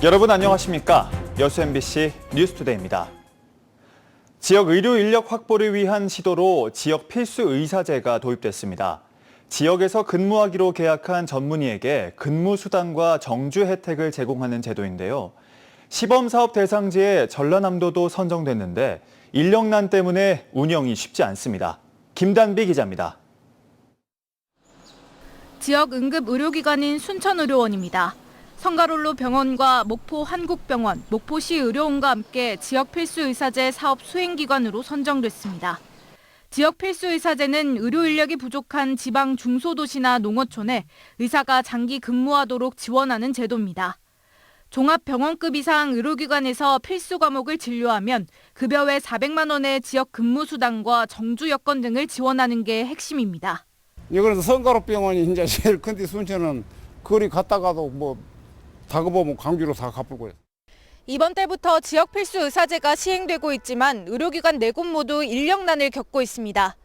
여러분 안녕하십니까? 여수 MBC 뉴스투데이입니다. 지역 의료 인력 확보를 위한 시도로 지역 필수 의사제가 도입됐습니다. 지역에서 근무하기로 계약한 전문의에게 근무 수당과 정주 혜택을 제공하는 제도인데요. 시범사업 대상지에 전라남도도 선정됐는데 인력난 때문에 운영이 쉽지 않습니다. 김단비 기자입니다. 지역 응급의료기관인 순천의료원입니다. 성가롤로 병원과 목포 한국병원, 목포시 의료원과 함께 지역 필수의사제 사업 수행기관으로 선정됐습니다. 지역 필수의사제는 의료 인력이 부족한 지방 중소도시나 농어촌에 의사가 장기 근무하도록 지원하는 제도입니다. 종합병원급 이상 의료기관에서 필수 과목을 진료하면 급여 외 400만 원의 지역 근무 수당과 정주 여건 등을 지원하는 게 핵심입니다. 그래서 성가로병원이 이제 제일 큰데 순천은 거리 갔다가도 뭐 다급하면 광주로 다 갚고. 이번 달부터 지역 필수 의사제가 시행되고 있지만 의료기관 4곳 모두 인력난을 겪고 있습니다.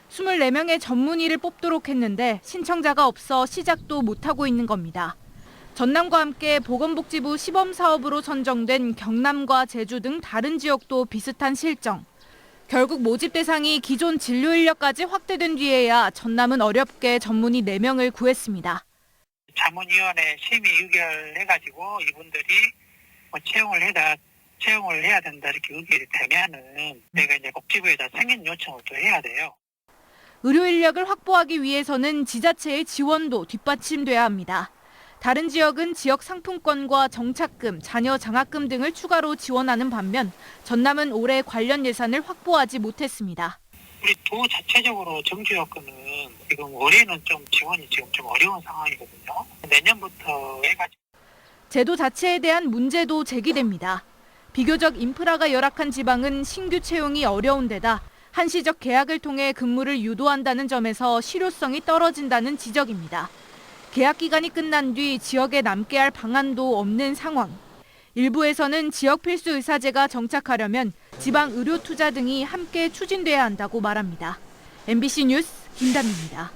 24명의 전문의를 뽑도록 했는데 신청자가 없어 시작도 못하고 있는 겁니다. 전남과 함께 보건복지부 시범사업으로 선정된 경남과 제주 등 다른 지역도 비슷한 실정. 결국 모집 대상이 기존 진료 인력까지 확대된 뒤에야 전남은 어렵게 전문의 4명을 구했습니다. 자문위원회 심의 의결해가지고 이분들이 뭐 채용을 해야 된다 이렇게 의결이 되면은 내가 이제 복지부에다 승인 요청을 또 해야 돼요. 의료 인력을 확보하기 위해서는 지자체의 지원도 뒷받침돼야 합니다. 다른 지역은 지역 상품권과 정착금, 자녀 장학금 등을 추가로 지원하는 반면 전남은 올해 관련 예산을 확보하지 못했습니다. 우리 도 자체적으로 정주 여건은 지금 올해는 좀 지원이 지금 좀 어려운 상황이거든요. 내년부터 해가지고. 제도 자체에 대한 문제도 제기됩니다. 비교적 인프라가 열악한 지방은 신규 채용이 어려운 데다 한시적 계약을 통해 근무를 유도한다는 점에서 실효성이 떨어진다는 지적입니다. 계약 기간이 끝난 뒤 지역에 남게 할 방안도 없는 상황. 일부에서는 지역 필수 의사제가 정착하려면 지방 의료 투자 등이 함께 추진돼야 한다고 말합니다. MBC 뉴스 김단비입니다.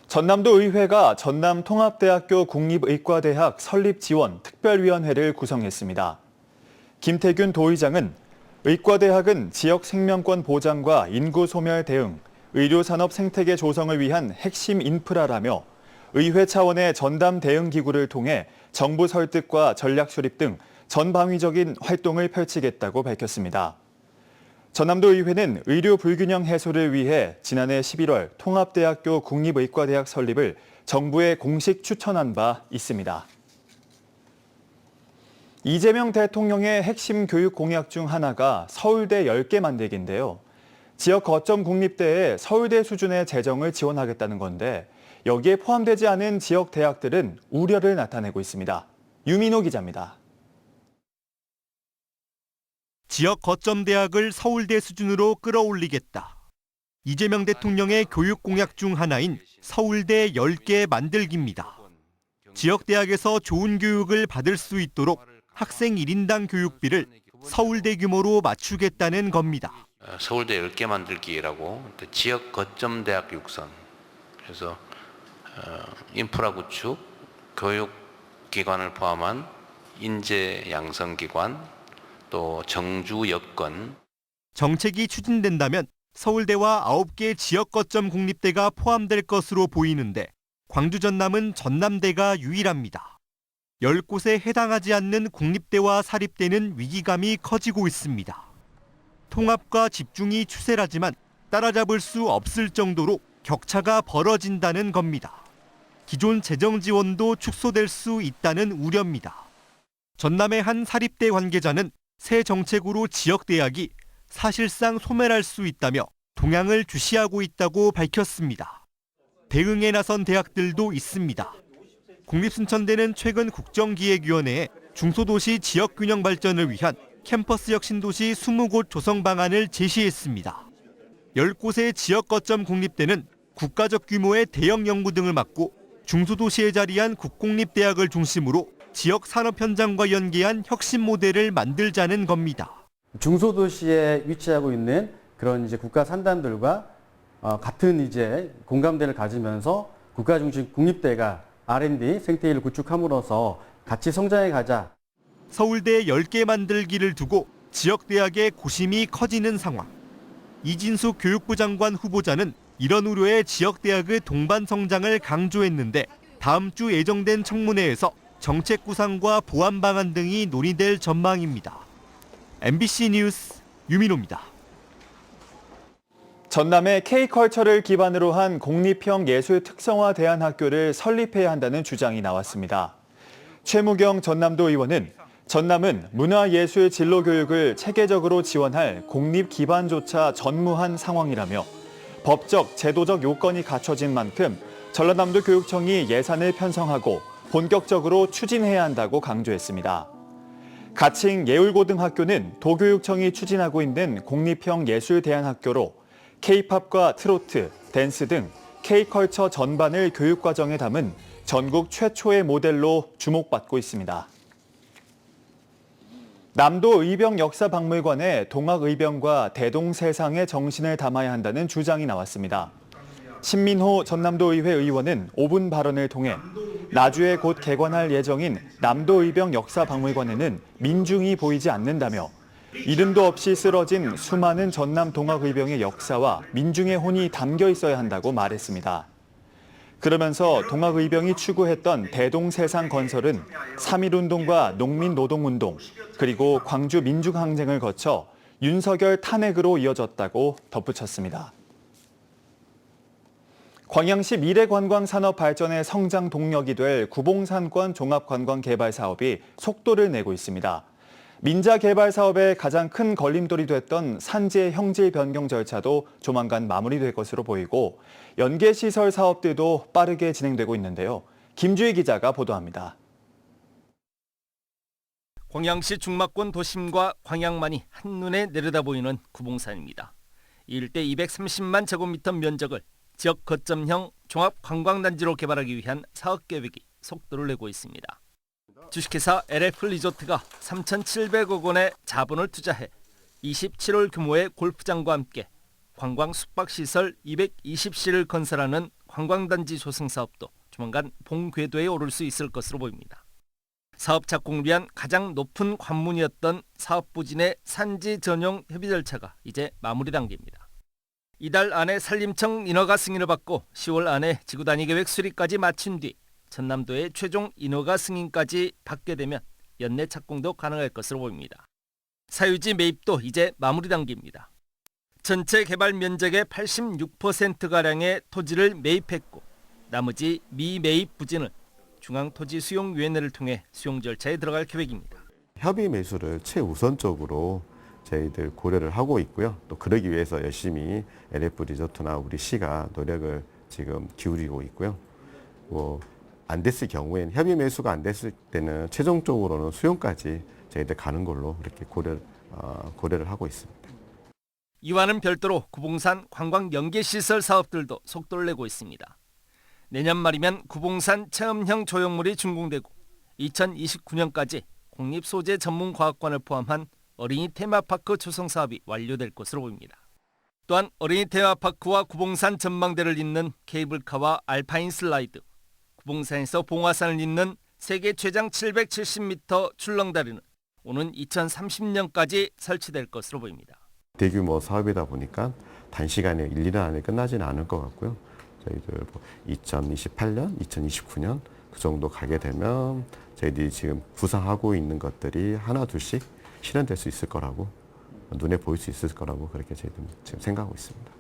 전남도 의회가 전남통합대학교 국립의과대학 설립지원 특별위원회를 구성했습니다. 김태균 도의장은 의과대학은 지역 생명권 보장과 인구 소멸 대응, 의료산업 생태계 조성을 위한 핵심 인프라라며 의회 차원의 전담 대응 기구를 통해 정부 설득과 전략 수립 등 전방위적인 활동을 펼치겠다고 밝혔습니다. 전남도 의회는 의료 불균형 해소를 위해 지난해 11월 통합대학교 국립의과대학 설립을 정부에 공식 추천한 바 있습니다. 이재명 대통령의 핵심 교육 공약 중 하나가 서울대 10개 만들기인데요. 지역 거점 국립대에 서울대 수준의 재정을 지원하겠다는 건데 여기에 포함되지 않은 지역 대학들은 우려를 나타내고 있습니다. 유민호 기자입니다. 지역 거점 대학을 서울대 수준으로 끌어올리겠다. 이재명 대통령의 교육 공약 중 하나인 서울대 10개 만들기입니다. 지역 대학에서 좋은 교육을 받을 수 있도록 학생 1인당 교육비를 서울대 규모로 맞추겠다는 겁니다. 서울대 10개 만들기라고 지역 거점 대학 육선. 그래서 인프라 구축, 교육기관을 포함한 인재 양성기관, 또 정주 여건. 정책이 추진된다면 서울대와 9개 지역 거점 국립대가 포함될 것으로 보이는데 광주 전남은 전남대가 유일합니다. 10곳에 해당하지 않는 국립대와 사립대는 위기감이 커지고 있습니다. 통합과 집중이 추세라지만 따라잡을 수 없을 정도로 격차가 벌어진다는 겁니다. 기존 재정 지원도 축소될 수 있다는 우려입니다. 전남의 한 사립대 관계자는 새 정책으로 지역대학이 사실상 소멸할 수 있다며 동향을 주시하고 있다고 밝혔습니다. 대응에 나선 대학들도 있습니다. 국립순천대는 최근 국정기획위원회에 중소도시 지역균형 발전을 위한 캠퍼스형 신도시 20곳 조성 방안을 제시했습니다. 10곳의 지역 거점 국립대는 국가적 규모의 대형 연구 등을 맡고 중소도시에 자리한 국공립대학을 중심으로 지역 산업 현장과 연계한 혁신 모델을 만들자는 겁니다. 중소도시에 위치하고 있는 그런 이제 국가 산단들과 같은 이제 공감대를 가지면서 국가 중심 국립대가 R&D 생태계를 구축함으로써 같이 성장해 가자. 서울대 10개 만들기를 두고 지역대학의 고심이 커지는 상황. 이진숙 교육부 장관 후보자는 이런 우려에 지역대학의 동반 성장을 강조했는데 다음 주 예정된 청문회에서 정책 구상과 보완 방안 등이 논의될 전망입니다. MBC 뉴스 유민호입니다. 전남의 K컬처를 기반으로 한 공립형 예술 특성화 대안학교를 설립해야 한다는 주장이 나왔습니다. 최무경 전남도 의원은 전남은 문화예술 진로 교육을 체계적으로 지원할 공립 기반조차 전무한 상황이라며 법적, 제도적 요건이 갖춰진 만큼 전라남도 교육청이 예산을 편성하고 본격적으로 추진해야 한다고 강조했습니다. 가칭 예울고등학교는 도교육청이 추진하고 있는 공립형 예술 대안학교로 K-팝과 트로트, 댄스 등 K컬처 전반을 교육과정에 담은 전국 최초의 모델로 주목받고 있습니다. 남도 의병역사박물관에 동학의병과 대동세상의 정신을 담아야 한다는 주장이 나왔습니다. 신민호 전남도의회 의원은 5분 발언을 통해 나주에 곧 개관할 예정인 남도의병역사박물관에는 민중이 보이지 않는다며 이름도 없이 쓰러진 수많은 전남 동학의병의 역사와 민중의 혼이 담겨 있어야 한다고 말했습니다. 그러면서 동학의병이 추구했던 대동세상 건설은 3.1운동과 농민노동운동, 그리고 광주 민중항쟁을 거쳐 윤석열 탄핵으로 이어졌다고 덧붙였습니다. 광양시 미래관광산업 발전의 성장 동력이 될 구봉산권 종합관광개발 사업이 속도를 내고 있습니다. 민자 개발 사업의 가장 큰 걸림돌이 됐던 산지의 형질 변경 절차도 조만간 마무리될 것으로 보이고 연계시설 사업들도 빠르게 진행되고 있는데요. 김주희 기자가 보도합니다. 광양시 중막권 도심과 광양만이 한눈에 내려다보이는 구봉산입니다. 이 일대 230만 제곱미터 면적을 지역 거점형 종합관광단지로 개발하기 위한 사업계획이 속도를 내고 있습니다. 주식회사 LF리조트가 3,700억 원의 자본을 투자해 27홀 규모의 골프장과 함께 관광 숙박시설 220시를 건설하는 관광단지 조성 사업도 조만간 본궤도에 오를 수 있을 것으로 보입니다. 사업 착공을 위한 가장 높은 관문이었던 사업부진의 산지 전용 협의 절차가 이제 마무리 단계입니다. 이달 안에 산림청 인허가 승인을 받고 10월 안에 지구단위 계획 수립까지 마친 뒤 전남도의 최종 인허가 승인까지 받게 되면 연내 착공도 가능할 것으로 보입니다. 사유지 매입도 이제 마무리 단계입니다. 전체 개발 면적의 86%가량의 토지를 매입했고 나머지 미매입 부지는 중앙토지수용위원회를 통해 수용 절차에 들어갈 계획입니다. 협의 매수를 최우선적으로 저희들 고려를 하고 있고요. 또 그러기 위해서 열심히 LF리조트나 우리 시가 노력을 지금 기울이고 있고요. 안 됐을 경우에는 협의 매수가 안 됐을 때는 최종적으로는 수용까지 저희들 가는 걸로 이렇게 고려를 하고 있습니다. 이와는 별도로 구봉산 관광 연계시설 사업들도 속도를 내고 있습니다. 내년 말이면 구봉산 체험형 조형물이 준공되고 2029년까지 공립소재 전문과학관을 포함한 어린이 테마파크 조성 사업이 완료될 것으로 보입니다. 또한 어린이 테마파크와 구봉산 전망대를 잇는 케이블카와 알파인 슬라이드, 구봉산에서 봉화산을 잇는 세계 최장 770m 출렁다리는 오는 2030년까지 설치될 것으로 보입니다. 대규모 사업이다 보니까 단시간에 1, 2년 안에 끝나지는 않을 것 같고요. 저희들 2028년, 2029년 그 정도 가게 되면 저희들이 지금 구상하고 있는 것들이 하나 둘씩 실현될 수 있을 거라고, 눈에 보일 수 있을 거라고 그렇게 저희들 지금 생각하고 있습니다.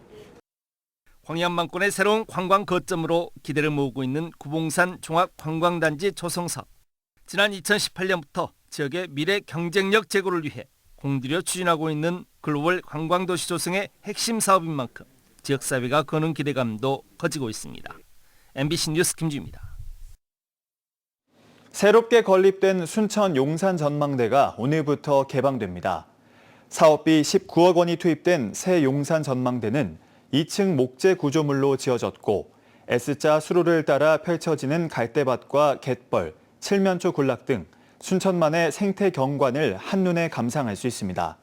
광양만권의 새로운 관광 거점으로 기대를 모으고 있는 구봉산 종합관광단지 조성 사업. 지난 2018년부터 지역의 미래 경쟁력 제고를 위해 공들여 추진하고 있는 글로벌 관광도시 조성의 핵심 사업인 만큼 지역사회가 거는 기대감도 커지고 있습니다. MBC 뉴스 김주입니다. 새롭게 건립된 순천 용산 전망대가 오늘부터 개방됩니다. 사업비 19억 원이 투입된 새 용산 전망대는 2층 목재 구조물로 지어졌고 S자 수로를 따라 펼쳐지는 갈대밭과 갯벌, 칠면초 군락 등 순천만의 생태 경관을 한눈에 감상할 수 있습니다.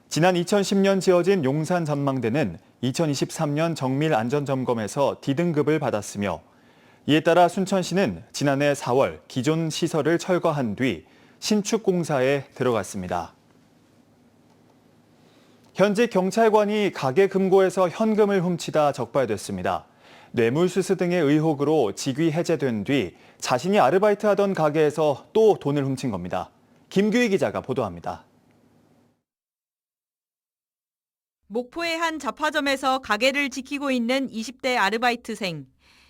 지난 2010년 지어진 용산 전망대는 2023년 정밀 안전점검에서 D등급을 받았으며 이에 따라 순천시는 지난해 4월 기존 시설을 철거한 뒤 신축 공사에 들어갔습니다. 현직 경찰관이 가게 금고에서 현금을 훔치다 적발됐습니다. 뇌물수수 등의 의혹으로 직위 해제된 뒤 자신이 아르바이트하던 가게에서 또 돈을 훔친 겁니다. 김규희 기자가 보도합니다. 목포의 한 잡화점에서 가게를 지키고 있는 20대 아르바이트생.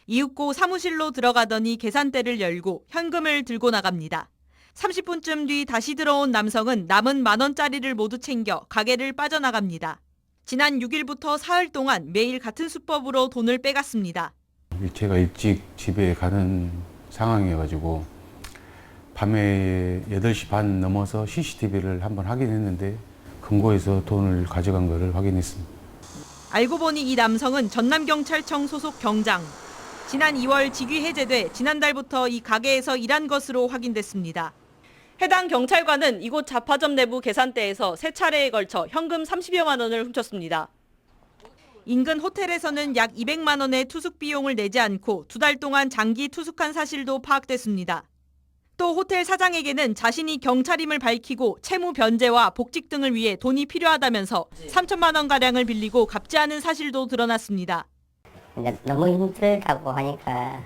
이윽고 사무실로 들어가더니 계산대를 열고 현금을 들고 나갑니다. 30분쯤 뒤 다시 들어온 남성은 남은 10,000원짜리를 모두 챙겨 가게를 빠져나갑니다. 지난 6일부터 사흘 동안 매일 같은 수법으로 돈을 빼갔습니다. 제가 일찍 집에 가는 상황이어가지고 밤에 8시 반 넘어서 CCTV를 한번 확인했는데 금고에서 돈을 가져간 것을 확인했습니다. 알고 보니 이 남성은 전남경찰청 소속 경장. 지난 2월 직위 해제돼 지난달부터 이 가게에서 일한 것으로 확인됐습니다. 해당 경찰관은 이곳 잡화점 내부 계산대에서 3차례에 걸쳐 현금 30여만 원을 훔쳤습니다. 인근 호텔에서는 약 200만 원의 투숙 비용을 내지 않고 2달 동안 장기 투숙한 사실도 파악됐습니다. 또 호텔 사장에게는 자신이 경찰임을 밝히고 채무 변제와 복직 등을 위해 돈이 필요하다면서 3천만 원가량을 빌리고 갚지 않은 사실도 드러났습니다. 이제 너무 힘들다고 하니까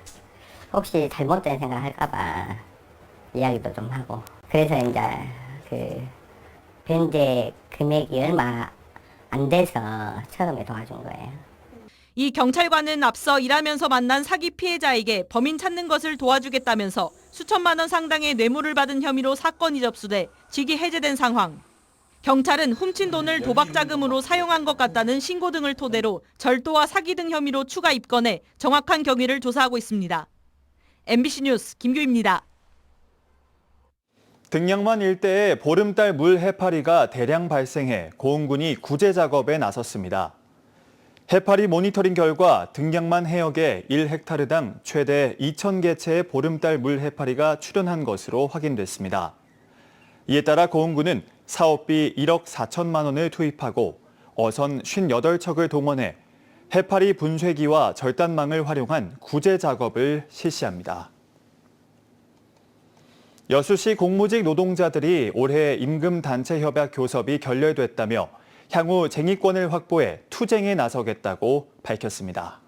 혹시 잘못된 생각 할까봐 이야기도 좀 하고, 그래서 이제 그 변제 금액이 얼마 안 돼서 처음에 도와준 거예요. 이 경찰관은 앞서 일하면서 만난 사기 피해자에게 범인 찾는 것을 도와주겠다면서 수천만 원 상당의 뇌물을 받은 혐의로 사건이 접수돼 직위 해제된 상황. 경찰은 훔친 돈을 도박 자금으로 사용한 것 같다는 신고 등을 토대로 절도와 사기 등 혐의로 추가 입건해 정확한 경위를 조사하고 있습니다. MBC 뉴스 김규입니다. 등량만 일대에 보름달 물 해파리가 대량 발생해 고흥군이 구제 작업에 나섰습니다. 해파리 모니터링 결과 등량만 해역에 1헥타르당 최대 2,000개체의 보름달 물 해파리가 출현한 것으로 확인됐습니다. 이에 따라 고흥군은 사업비 1억 4천만 원을 투입하고 어선 58척을 동원해 해파리 분쇄기와 절단망을 활용한 구제 작업을 실시합니다. 여수시 공무직 노동자들이 올해 임금단체협약 교섭이 결렬됐다며 향후 쟁의권을 확보해 투쟁에 나서겠다고 밝혔습니다.